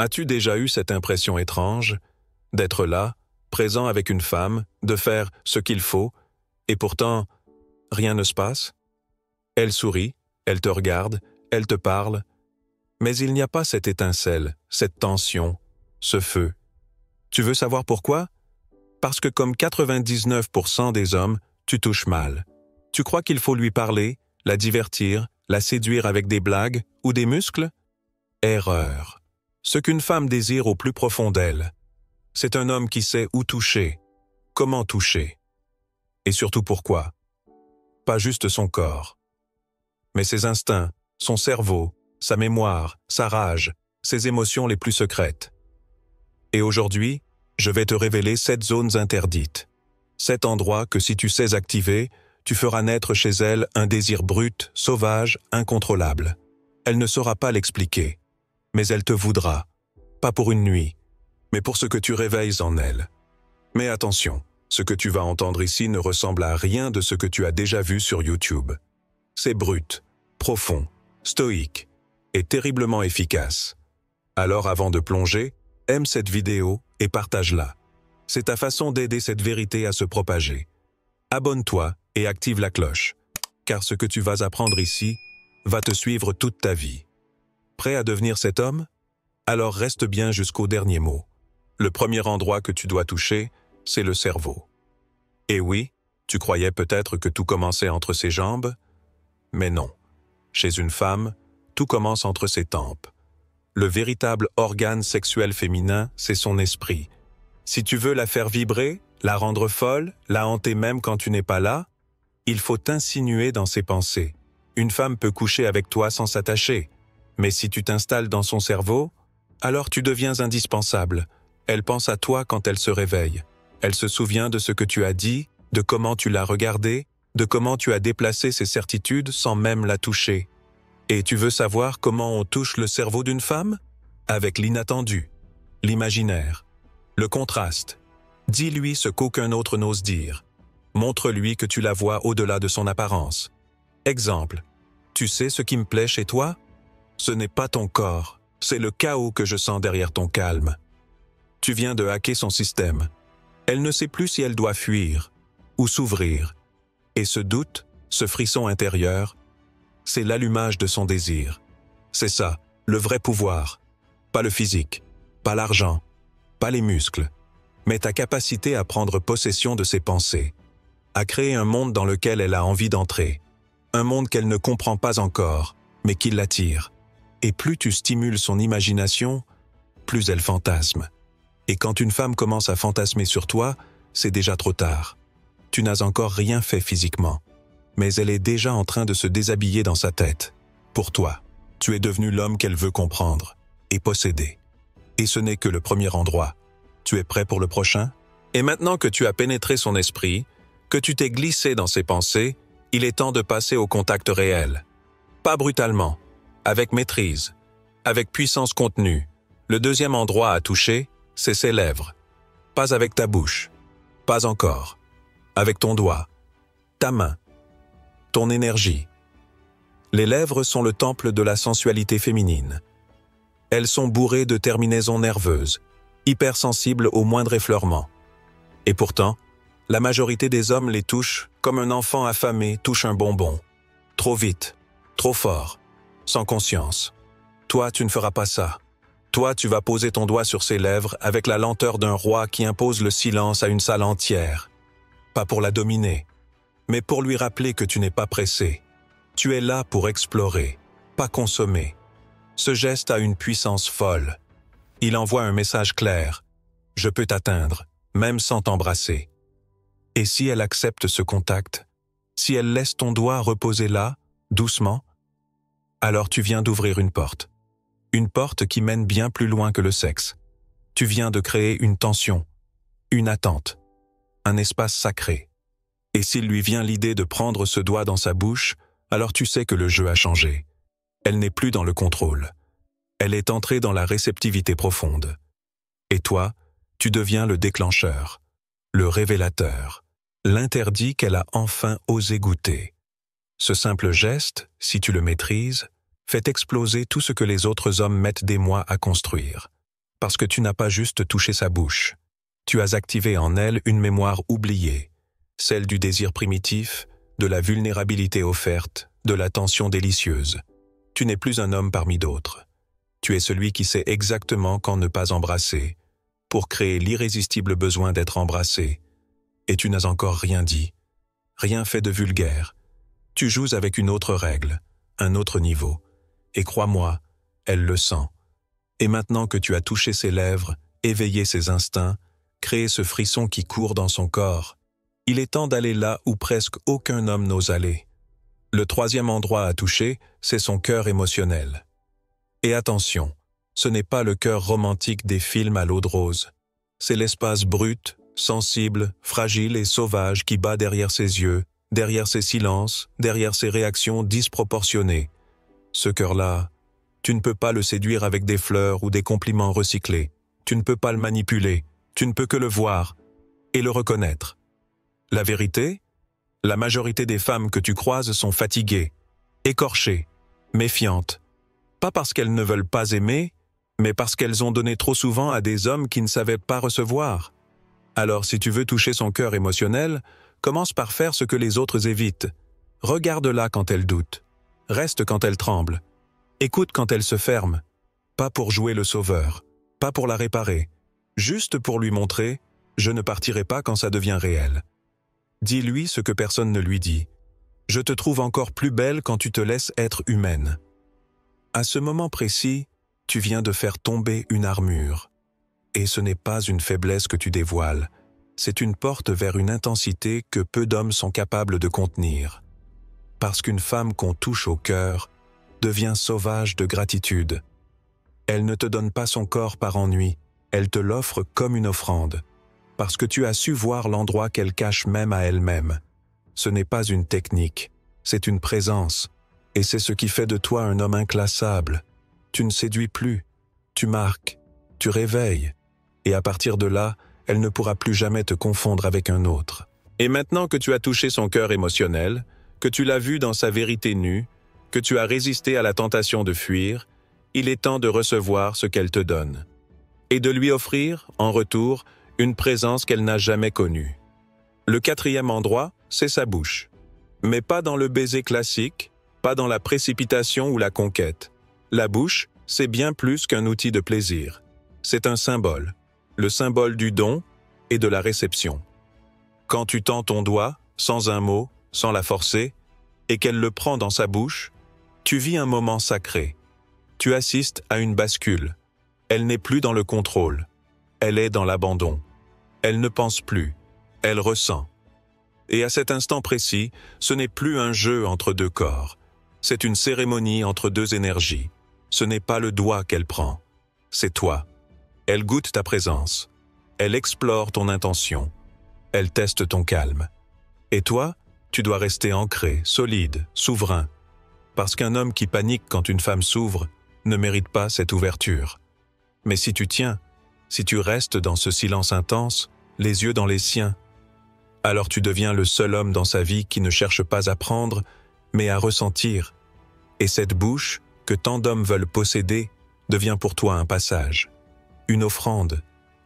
As-tu déjà eu cette impression étrange d'être là, présent avec une femme, de faire ce qu'il faut, et pourtant, rien ne se passe? Elle sourit, elle te regarde, elle te parle, mais il n'y a pas cette étincelle, cette tension, ce feu. Tu veux savoir pourquoi? Parce que comme 99% des hommes, tu touches mal. Tu crois qu'il faut lui parler, la divertir, la séduire avec des blagues ou des muscles? Erreur. Ce qu'une femme désire au plus profond d'elle, c'est un homme qui sait où toucher, comment toucher, et surtout pourquoi. Pas juste son corps, mais ses instincts, son cerveau, sa mémoire, sa rage, ses émotions les plus secrètes. Et aujourd'hui, je vais te révéler 7 zones interdites. 7 endroits que si tu sais activer, tu feras naître chez elle un désir brut, sauvage, incontrôlable. Elle ne saura pas l'expliquer, mais elle te voudra, pas pour une nuit, mais pour ce que tu réveilles en elle. Mais attention, ce que tu vas entendre ici ne ressemble à rien de ce que tu as déjà vu sur YouTube. C'est brut, profond, stoïque et terriblement efficace. Alors avant de plonger, aime cette vidéo et partage-la. C'est ta façon d'aider cette vérité à se propager. Abonne-toi et active la cloche, car ce que tu vas apprendre ici va te suivre toute ta vie. Prêt à devenir cet homme? Alors reste bien jusqu'au dernier mot. Le premier endroit que tu dois toucher, c'est le cerveau. Et oui, tu croyais peut-être que tout commençait entre ses jambes, mais non. Chez une femme, tout commence entre ses tempes. Le véritable organe sexuel féminin, c'est son esprit. Si tu veux la faire vibrer, la rendre folle, la hanter même quand tu n'es pas là, il faut t'insinuer dans ses pensées. Une femme peut coucher avec toi sans s'attacher, mais si tu t'installes dans son cerveau, alors tu deviens indispensable. Elle pense à toi quand elle se réveille. Elle se souvient de ce que tu as dit, de comment tu l'as regardé, de comment tu as déplacé ses certitudes sans même la toucher. Et tu veux savoir comment on touche le cerveau d'une femme? Avec l'inattendu, l'imaginaire, le contraste. Dis-lui ce qu'aucun autre n'ose dire. Montre-lui que tu la vois au-delà de son apparence. Exemple, tu sais ce qui me plaît chez toi? Ce n'est pas ton corps, c'est le chaos que je sens derrière ton calme. Tu viens de hacker son système. Elle ne sait plus si elle doit fuir ou s'ouvrir. Et ce doute, ce frisson intérieur, c'est l'allumage de son désir. C'est ça, le vrai pouvoir. Pas le physique, pas l'argent, pas les muscles, mais ta capacité à prendre possession de ses pensées, à créer un monde dans lequel elle a envie d'entrer, un monde qu'elle ne comprend pas encore, mais qui l'attire. Et plus tu stimules son imagination, plus elle fantasme. Et quand une femme commence à fantasmer sur toi, c'est déjà trop tard. Tu n'as encore rien fait physiquement, mais elle est déjà en train de se déshabiller dans sa tête. Pour toi, tu es devenu l'homme qu'elle veut comprendre et posséder. Et ce n'est que le premier endroit. Tu es prêt pour le prochain? Et maintenant que tu as pénétré son esprit, que tu t'es glissé dans ses pensées, il est temps de passer au contact réel. Pas brutalement, avec maîtrise, avec puissance contenue. Le deuxième endroit à toucher, c'est ses lèvres. Pas avec ta bouche, pas encore. Avec ton doigt, ta main, ton énergie. Les lèvres sont le temple de la sensualité féminine. Elles sont bourrées de terminaisons nerveuses, hypersensibles au moindre effleurement. Et pourtant, la majorité des hommes les touchent comme un enfant affamé touche un bonbon. Trop vite, trop fort, sans conscience. Toi, tu ne feras pas ça. Toi, tu vas poser ton doigt sur ses lèvres avec la lenteur d'un roi qui impose le silence à une salle entière. Pas pour la dominer, mais pour lui rappeler que tu n'es pas pressé. Tu es là pour explorer, pas consommer. Ce geste a une puissance folle. Il envoie un message clair. Je peux t'atteindre, même sans t'embrasser. Et si elle accepte ce contact, si elle laisse ton doigt reposer là, doucement, alors tu viens d'ouvrir une porte. Une porte qui mène bien plus loin que le sexe. Tu viens de créer une tension, une attente, un espace sacré. Et s'il lui vient l'idée de prendre ce doigt dans sa bouche, alors tu sais que le jeu a changé. Elle n'est plus dans le contrôle. Elle est entrée dans la réceptivité profonde. Et toi, tu deviens le déclencheur, le révélateur, l'interdit qu'elle a enfin osé goûter. Ce simple geste, si tu le maîtrises, fait exploser tout ce que les autres hommes mettent des mois à construire. Parce que tu n'as pas juste touché sa bouche. Tu as activé en elle une mémoire oubliée, celle du désir primitif, de la vulnérabilité offerte, de l'attention délicieuse. Tu n'es plus un homme parmi d'autres. Tu es celui qui sait exactement quand ne pas embrasser, pour créer l'irrésistible besoin d'être embrassé. Et tu n'as encore rien dit, rien fait de vulgaire. Tu joues avec une autre règle, un autre niveau. Et crois-moi, elle le sent. Et maintenant que tu as touché ses lèvres, éveillé ses instincts, créé ce frisson qui court dans son corps, il est temps d'aller là où presque aucun homme n'ose aller. Le troisième endroit à toucher, c'est son cœur émotionnel. Et attention, ce n'est pas le cœur romantique des films à l'eau de rose. C'est l'espace brut, sensible, fragile et sauvage qui bat derrière ses yeux, derrière ses silences, derrière ses réactions disproportionnées. Ce cœur-là, tu ne peux pas le séduire avec des fleurs ou des compliments recyclés. Tu ne peux pas le manipuler, tu ne peux que le voir et le reconnaître. La vérité, la majorité des femmes que tu croises sont fatiguées, écorchées, méfiantes. Pas parce qu'elles ne veulent pas aimer, mais parce qu'elles ont donné trop souvent à des hommes qui ne savaient pas recevoir. Alors si tu veux toucher son cœur émotionnel, commence par faire ce que les autres évitent. Regarde-la quand elle doute. Reste quand elle tremble. Écoute quand elle se ferme. Pas pour jouer le sauveur, pas pour la réparer, juste pour lui montrer « je ne partirai pas quand ça devient réel ». Dis-lui ce que personne ne lui dit. Je te trouve encore plus belle quand tu te laisses être humaine. À ce moment précis, tu viens de faire tomber une armure. Et ce n'est pas une faiblesse que tu dévoiles, c'est une porte vers une intensité que peu d'hommes sont capables de contenir. Parce qu'une femme qu'on touche au cœur devient sauvage de gratitude. Elle ne te donne pas son corps par ennui, elle te l'offre comme une offrande. Parce que tu as su voir l'endroit qu'elle cache même à elle-même. Ce n'est pas une technique, c'est une présence. Et c'est ce qui fait de toi un homme inclassable. Tu ne séduis plus, tu marques, tu réveilles. Et à partir de là, elle ne pourra plus jamais te confondre avec un autre. Et maintenant que tu as touché son cœur émotionnel, que tu l'as vu dans sa vérité nue, que tu as résisté à la tentation de fuir, il est temps de recevoir ce qu'elle te donne. Et de lui offrir, en retour, une présence qu'elle n'a jamais connue. Le quatrième endroit, c'est sa bouche. Mais pas dans le baiser classique, pas dans la précipitation ou la conquête. La bouche, c'est bien plus qu'un outil de plaisir. C'est un symbole, le symbole du don et de la réception. Quand tu tends ton doigt, sans un mot, sans la forcer, et qu'elle le prend dans sa bouche, tu vis un moment sacré. Tu assistes à une bascule. Elle n'est plus dans le contrôle. Elle est dans l'abandon. Elle ne pense plus. Elle ressent. Et à cet instant précis, ce n'est plus un jeu entre deux corps. C'est une cérémonie entre deux énergies. Ce n'est pas le doigt qu'elle prend. C'est toi. Elle goûte ta présence. Elle explore ton intention. Elle teste ton calme. Et toi, tu dois rester ancré, solide, souverain. Parce qu'un homme qui panique quand une femme s'ouvre ne mérite pas cette ouverture. Mais si tu tiens, si tu restes dans ce silence intense, les yeux dans les siens, alors tu deviens le seul homme dans sa vie qui ne cherche pas à prendre, mais à ressentir. Et cette bouche, que tant d'hommes veulent posséder, devient pour toi un passage, une offrande,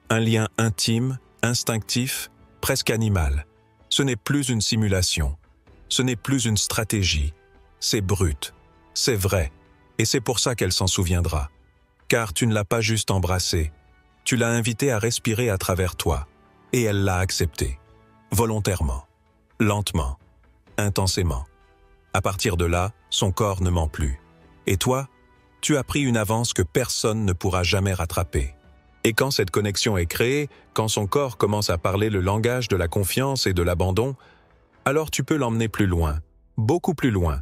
un lien intime, instinctif, presque animal. Ce n'est plus une simulation, ce n'est plus une stratégie, c'est brut, c'est vrai, et c'est pour ça qu'elle s'en souviendra. Car tu ne l'as pas juste embrassée, tu l'as invitée à respirer à travers toi, et elle l'a accepté, volontairement, lentement, intensément. À partir de là, son corps ne ment plus. Et toi, tu as pris une avance que personne ne pourra jamais rattraper. Et quand cette connexion est créée, quand son corps commence à parler le langage de la confiance et de l'abandon, alors tu peux l'emmener plus loin, beaucoup plus loin.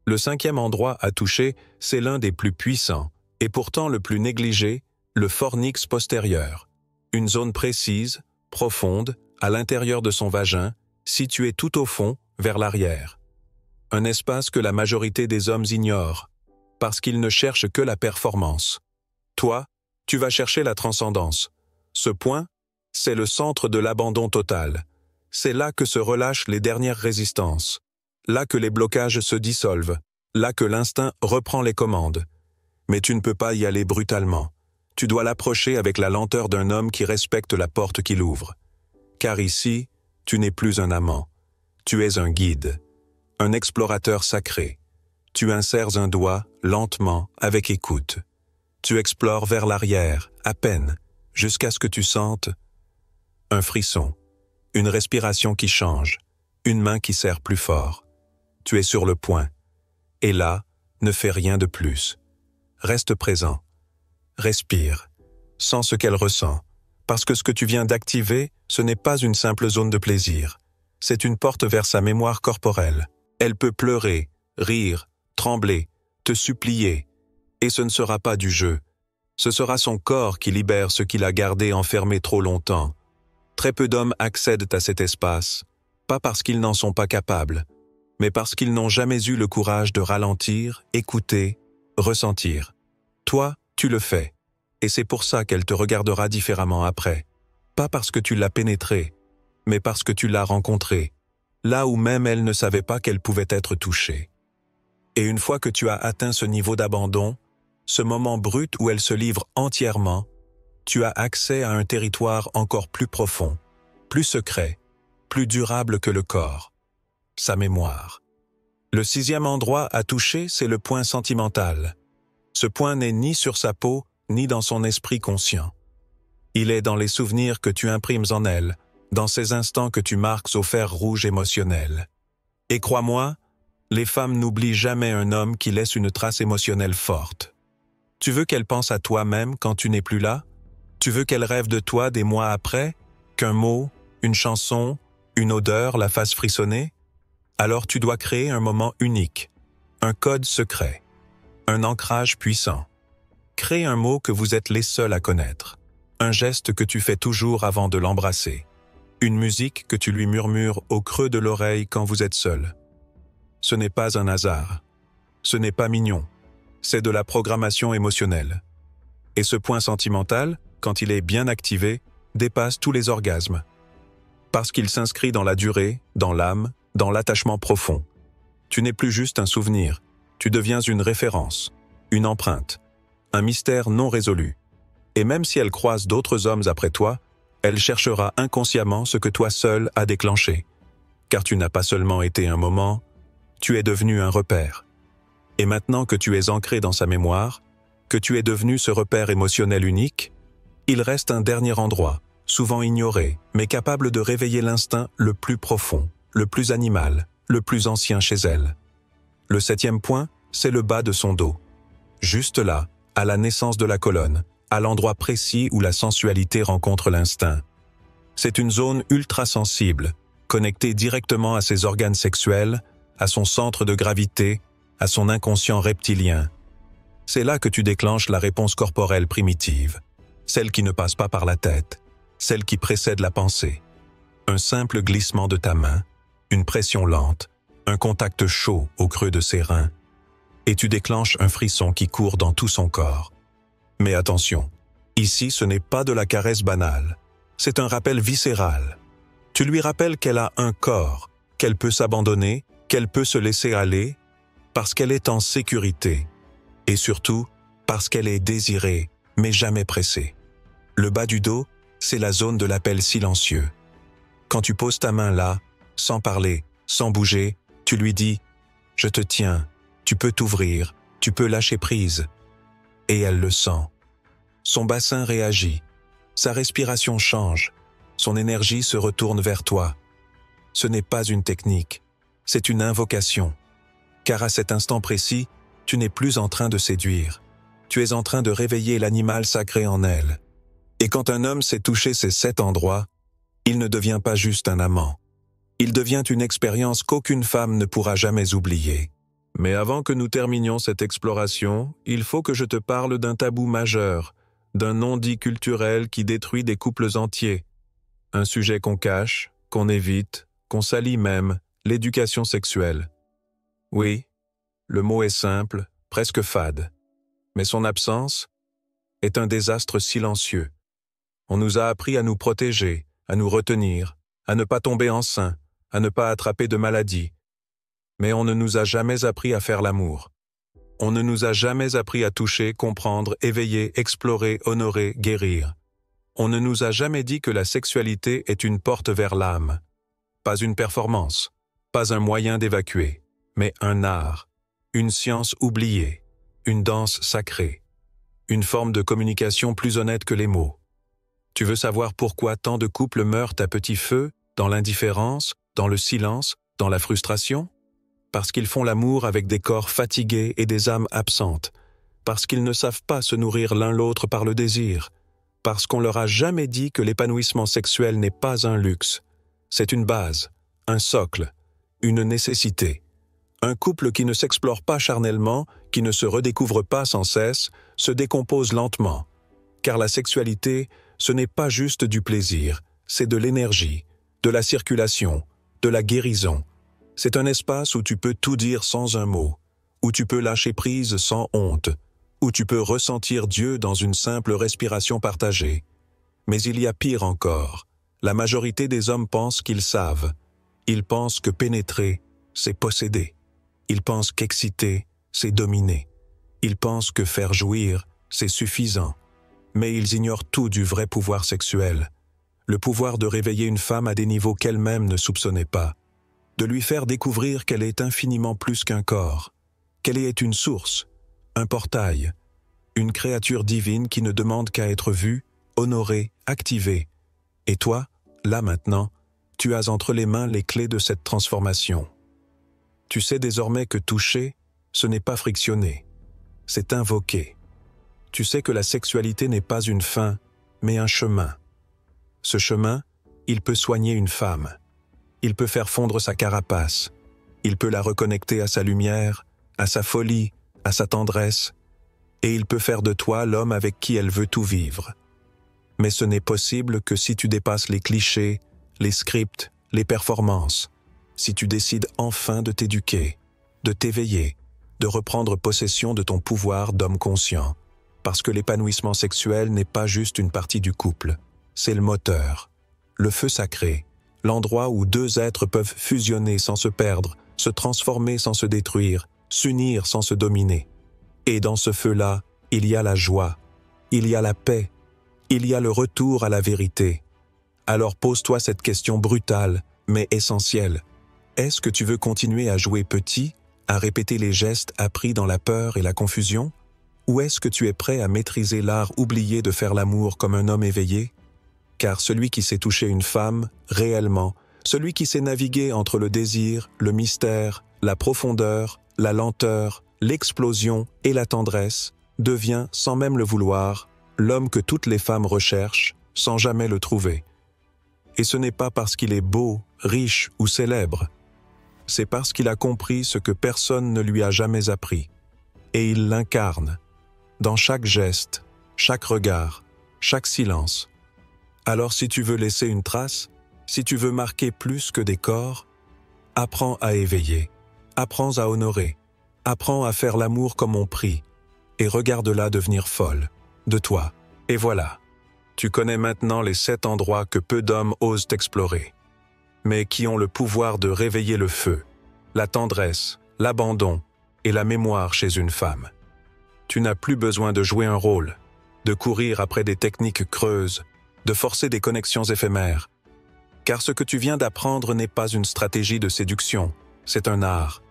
Le cinquième endroit à toucher, c'est l'un des plus puissants, et pourtant le plus négligé, le fornix postérieur. Une zone précise, profonde, à l'intérieur de son vagin, située tout au fond, vers l'arrière. Un espace que la majorité des hommes ignorent, parce qu'ils ne cherchent que la performance. Toi, tu vas chercher la transcendance. Ce point, c'est le centre de l'abandon total. C'est là que se relâchent les dernières résistances, là que les blocages se dissolvent, là que l'instinct reprend les commandes. Mais tu ne peux pas y aller brutalement. Tu dois l'approcher avec la lenteur d'un homme qui respecte la porte qu'il ouvre. Car ici, tu n'es plus un amant. Tu es un guide, un explorateur sacré. Tu insères un doigt, lentement, avec écoute. Tu explores vers l'arrière, à peine, jusqu'à ce que tu sentes un frisson, une respiration qui change, une main qui serre plus fort. Tu es sur le point. Et là, ne fais rien de plus. Reste présent. Respire. Sens ce qu'elle ressent. Parce que ce que tu viens d'activer, ce n'est pas une simple zone de plaisir. C'est une porte vers sa mémoire corporelle. Elle peut pleurer, rire, trembler, te supplier. Et ce ne sera pas du jeu. Ce sera son corps qui libère ce qu'il a gardé enfermé trop longtemps. Très peu d'hommes accèdent à cet espace, pas parce qu'ils n'en sont pas capables, mais parce qu'ils n'ont jamais eu le courage de ralentir, écouter, ressentir. Toi, tu le fais, et c'est pour ça qu'elle te regardera différemment après. Pas parce que tu l'as pénétrée, mais parce que tu l'as rencontrée, là où même elle ne savait pas qu'elle pouvait être touchée. Et une fois que tu as atteint ce niveau d'abandon, ce moment brut où elle se livre entièrement, tu as accès à un territoire encore plus profond, plus secret, plus durable que le corps, sa mémoire. Le 6e endroit à toucher, c'est le point sentimental. Ce point n'est ni sur sa peau, ni dans son esprit conscient. Il est dans les souvenirs que tu imprimes en elle, dans ces instants que tu marques au fer rouge émotionnel. Et crois-moi, les femmes n'oublient jamais un homme qui laisse une trace émotionnelle forte. Tu veux qu'elle pense à toi même quand tu n'es plus là? Tu veux qu'elle rêve de toi des mois après, qu'un mot, une chanson, une odeur la fasse frissonner? Alors tu dois créer un moment unique, un code secret, un ancrage puissant. Crée un mot que vous êtes les seuls à connaître, un geste que tu fais toujours avant de l'embrasser, une musique que tu lui murmures au creux de l'oreille quand vous êtes seuls. Ce n'est pas un hasard, ce n'est pas mignon, c'est de la programmation émotionnelle. Et ce point sentimental, quand il est bien activé, dépasse tous les orgasmes. Parce qu'il s'inscrit dans la durée, dans l'âme, dans l'attachement profond. Tu n'es plus juste un souvenir, tu deviens une référence, une empreinte, un mystère non résolu. Et même si elle croise d'autres hommes après toi, elle cherchera inconsciemment ce que toi seul as déclenché. Car tu n'as pas seulement été un moment, tu es devenu un repère. Et maintenant que tu es ancré dans sa mémoire, que tu es devenu ce repère émotionnel unique, il reste un dernier endroit, souvent ignoré, mais capable de réveiller l'instinct le plus profond, le plus animal, le plus ancien chez elle. Le 7e point, c'est le bas de son dos. Juste là, à la naissance de la colonne, à l'endroit précis où la sensualité rencontre l'instinct. C'est une zone ultra sensible, connectée directement à ses organes sexuels, à son centre de gravité, à son inconscient reptilien. C'est là que tu déclenches la réponse corporelle primitive, celle qui ne passe pas par la tête, celle qui précède la pensée. Un simple glissement de ta main, une pression lente, un contact chaud au creux de ses reins, et tu déclenches un frisson qui court dans tout son corps. Mais attention, ici ce n'est pas de la caresse banale, c'est un rappel viscéral. Tu lui rappelles qu'elle a un corps, qu'elle peut s'abandonner, qu'elle peut se laisser aller, parce qu'elle est en sécurité, et surtout parce qu'elle est désirée, mais jamais pressée. Le bas du dos, c'est la zone de l'appel silencieux. Quand tu poses ta main là, sans parler, sans bouger, tu lui dis « Je te tiens, tu peux t'ouvrir, tu peux lâcher prise ». Et elle le sent. Son bassin réagit, sa respiration change, son énergie se retourne vers toi. Ce n'est pas une technique, c'est une invocation. Car à cet instant précis, tu n'es plus en train de séduire. Tu es en train de réveiller l'animal sacré en elle. Et quand un homme sait toucher ces 7 endroits, il ne devient pas juste un amant. Il devient une expérience qu'aucune femme ne pourra jamais oublier. Mais avant que nous terminions cette exploration, il faut que je te parle d'un tabou majeur, d'un non-dit culturel qui détruit des couples entiers. Un sujet qu'on cache, qu'on évite, qu'on salit même, l'éducation sexuelle. Oui, le mot est simple, presque fade, mais son absence est un désastre silencieux. On nous a appris à nous protéger, à nous retenir, à ne pas tomber enceint, à ne pas attraper de maladies. Mais on ne nous a jamais appris à faire l'amour. On ne nous a jamais appris à toucher, comprendre, éveiller, explorer, honorer, guérir. On ne nous a jamais dit que la sexualité est une porte vers l'âme. Pas une performance, pas un moyen d'évacuer, mais un art, une science oubliée, une danse sacrée, une forme de communication plus honnête que les mots. Tu veux savoir pourquoi tant de couples meurent à petit feu, dans l'indifférence, dans le silence, dans la frustration? Parce qu'ils font l'amour avec des corps fatigués et des âmes absentes, parce qu'ils ne savent pas se nourrir l'un l'autre par le désir, parce qu'on leur a jamais dit que l'épanouissement sexuel n'est pas un luxe. C'est une base, un socle, une nécessité. Un couple qui ne s'explore pas charnellement, qui ne se redécouvre pas sans cesse, se décompose lentement. Car la sexualité, ce n'est pas juste du plaisir, c'est de l'énergie, de la circulation, de la guérison. C'est un espace où tu peux tout dire sans un mot, où tu peux lâcher prise sans honte, où tu peux ressentir Dieu dans une simple respiration partagée. Mais il y a pire encore. La majorité des hommes pensent qu'ils savent. Ils pensent que pénétrer, c'est posséder. Ils pensent qu'exciter, c'est dominer. Ils pensent que faire jouir, c'est suffisant. Mais ils ignorent tout du vrai pouvoir sexuel. Le pouvoir de réveiller une femme à des niveaux qu'elle-même ne soupçonnait pas. De lui faire découvrir qu'elle est infiniment plus qu'un corps, qu'elle est une source, un portail, une créature divine qui ne demande qu'à être vue, honorée, activée. Et toi, là maintenant, tu as entre les mains les clés de cette transformation. Tu sais désormais que toucher, ce n'est pas frictionner, c'est invoquer. Tu sais que la sexualité n'est pas une fin, mais un chemin. Ce chemin, il peut soigner une femme. Il peut faire fondre sa carapace. Il peut la reconnecter à sa lumière, à sa folie, à sa tendresse. Et il peut faire de toi l'homme avec qui elle veut tout vivre. Mais ce n'est possible que si tu dépasses les clichés, les scripts, les performances. Si tu décides enfin de t'éduquer, de t'éveiller, de reprendre possession de ton pouvoir d'homme conscient. Parce que l'épanouissement sexuel n'est pas juste une partie du couple, c'est le moteur, le feu sacré, l'endroit où deux êtres peuvent fusionner sans se perdre, se transformer sans se détruire, s'unir sans se dominer. Et dans ce feu-là, il y a la joie, il y a la paix, il y a le retour à la vérité. Alors pose-toi cette question brutale, mais essentielle. Est-ce que tu veux continuer à jouer petit, à répéter les gestes appris dans la peur et la confusion? Ou est-ce que tu es prêt à maîtriser l'art oublié de faire l'amour comme un homme éveillé? Car celui qui sait toucher une femme, réellement, celui qui sait naviguer entre le désir, le mystère, la profondeur, la lenteur, l'explosion et la tendresse, devient, sans même le vouloir, l'homme que toutes les femmes recherchent, sans jamais le trouver. Et ce n'est pas parce qu'il est beau, riche ou célèbre. C'est parce qu'il a compris ce que personne ne lui a jamais appris. Et il l'incarne, dans chaque geste, chaque regard, chaque silence. Alors si tu veux laisser une trace, si tu veux marquer plus que des corps, apprends à éveiller, apprends à honorer, apprends à faire l'amour comme on prie, et regarde-la devenir folle, de toi. Et voilà, tu connais maintenant les 7 endroits que peu d'hommes osent explorer, mais qui ont le pouvoir de réveiller le feu, la tendresse, l'abandon et la mémoire chez une femme. Tu n'as plus besoin de jouer un rôle, de courir après des techniques creuses, de forcer des connexions éphémères. Car ce que tu viens d'apprendre n'est pas une stratégie de séduction, c'est un art,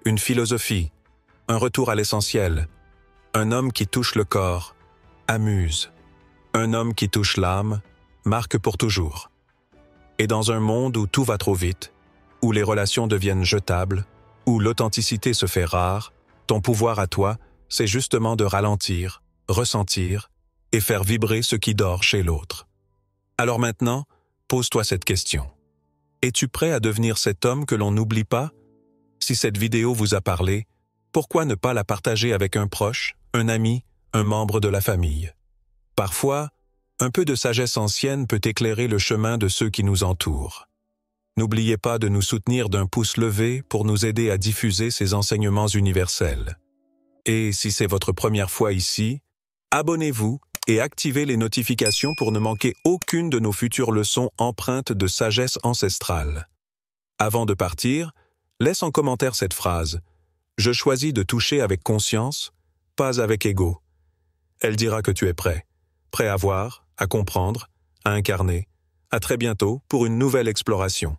une philosophie, un retour à l'essentiel. Un homme qui touche le corps, amuse. Un homme qui touche l'âme, marque pour toujours. Et dans un monde où tout va trop vite, où les relations deviennent jetables, où l'authenticité se fait rare, ton pouvoir à toi, c'est justement de ralentir, ressentir et faire vibrer ce qui dort chez l'autre. Alors maintenant, pose-toi cette question. Es-tu prêt à devenir cet homme que l'on n'oublie pas? Si cette vidéo vous a parlé, pourquoi ne pas la partager avec un proche, un ami, un membre de la famille? Parfois, un peu de sagesse ancienne peut éclairer le chemin de ceux qui nous entourent. N'oubliez pas de nous soutenir d'un pouce levé pour nous aider à diffuser ces enseignements universels. Et si c'est votre première fois ici, abonnez-vous et activez les notifications pour ne manquer aucune de nos futures leçons empreintes de sagesse ancestrale. Avant de partir, laisse en commentaire cette phrase. Je choisis de toucher avec conscience, pas avec ego. Elle dira que tu es prêt. Prêt à voir, à comprendre, à incarner. À très bientôt pour une nouvelle exploration.